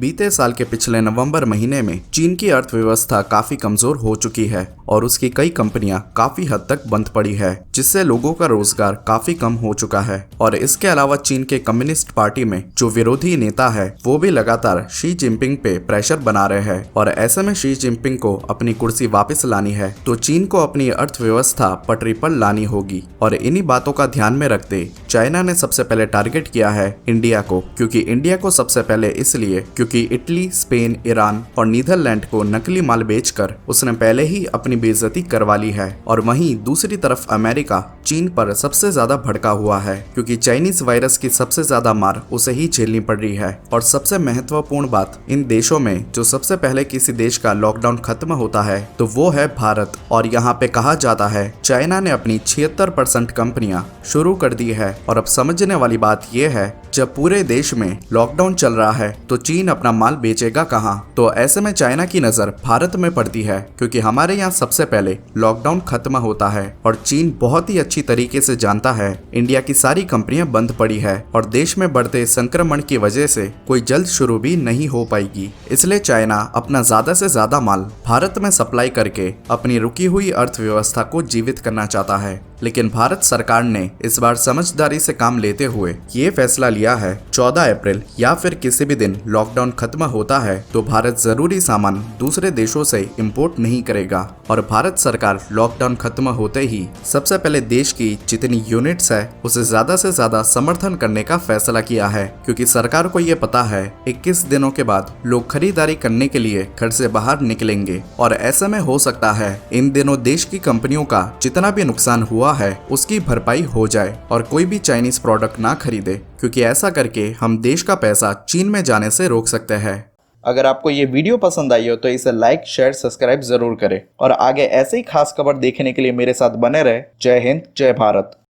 बीते साल के पिछले नवंबर महीने में चीन की अर्थव्यवस्था काफी कमजोर हो चुकी है और उसकी कई कंपनियां काफी हद तक बंद पड़ी है, जिससे लोगों का रोजगार काफी कम हो चुका है। और इसके अलावा चीन के कम्युनिस्ट पार्टी में जो विरोधी नेता है वो भी लगातार शी जिनपिंग पे प्रेशर बना रहे हैं और ऐसे में शी जिनपिंग को अपनी कुर्सी वापस लानी है तो चीन को अपनी अर्थव्यवस्था पटरी पर लानी होगी। और इन्हीं बातों का ध्यान में रखते चाइना ने सबसे पहले टारगेट किया है इंडिया को, क्योंकि इंडिया को सबसे पहले इसलिए क्योंकि इटली, स्पेन, ईरान और नीदरलैंड को नकली माल बेचकर उसने पहले ही अपनी बेइज्जती करवा ली है। और वहीं दूसरी तरफ अमेरिका चीन पर सबसे ज्यादा भड़का हुआ है, क्योंकि चाइनीज वायरस की सबसे ज्यादा मार उसे ही झेलनी पड़ रही है। और सबसे महत्वपूर्ण बात, इन देशों में जो सबसे पहले किसी देश का लॉकडाउन खत्म होता है तो वो है भारत। और यहाँ पे कहा जाता है चाइना ने अपनी 76% कंपनियां शुरू कर दी है। और अब समझने वाली बात यह है, जब पूरे देश में लॉकडाउन चल रहा है तो चीन अपना माल बेचेगा कहां? तो ऐसे में चाइना की नजर भारत में पड़ती है, क्योंकि हमारे यहाँ सबसे पहले लॉकडाउन खत्म होता है और चीन बहुत ही अच्छी तरीके से जानता है इंडिया की सारी कंपनियां बंद पड़ी है और देश में बढ़ते संक्रमण की वजह से कोई जल्द शुरू भी नहीं हो पाएगी। इसलिए चाइना अपना ज्यादा से ज्यादा माल भारत में सप्लाई करके अपनी रुकी हुई अर्थव्यवस्था को जीवित करना चाहता है। लेकिन भारत सरकार ने इस बार समझदारी से काम लेते हुए ये फैसला लिया है 14 अप्रैल या फिर किसी भी दिन लॉकडाउन खत्म होता है तो भारत जरूरी सामान दूसरे देशों से इंपोर्ट नहीं करेगा। और भारत सरकार लॉकडाउन खत्म होते ही सबसे पहले देश की जितनी यूनिट्स है उसे ज्यादा से ज्यादा समर्थन करने का फैसला किया है, क्योंकि सरकार को ये पता है 21 दिनों के बाद लोग खरीदारी करने के लिए घर से बाहर निकलेंगे और ऐसे में हो सकता है इन दिनों देश की कंपनियों का जितना भी नुकसान हुआ है उसकी भरपाई हो जाए और कोई भी चाइनीज प्रोडक्ट ना खरीदे, क्योंकि ऐसा करके हम देश का पैसा चीन में जाने से रोक सकते हैं। अगर आपको ये वीडियो पसंद आई हो तो इसे लाइक, शेयर, सब्सक्राइब जरूर करें और आगे ऐसे ही खास खबर देखने के लिए मेरे साथ बने रहे। जय हिंद, जय भारत।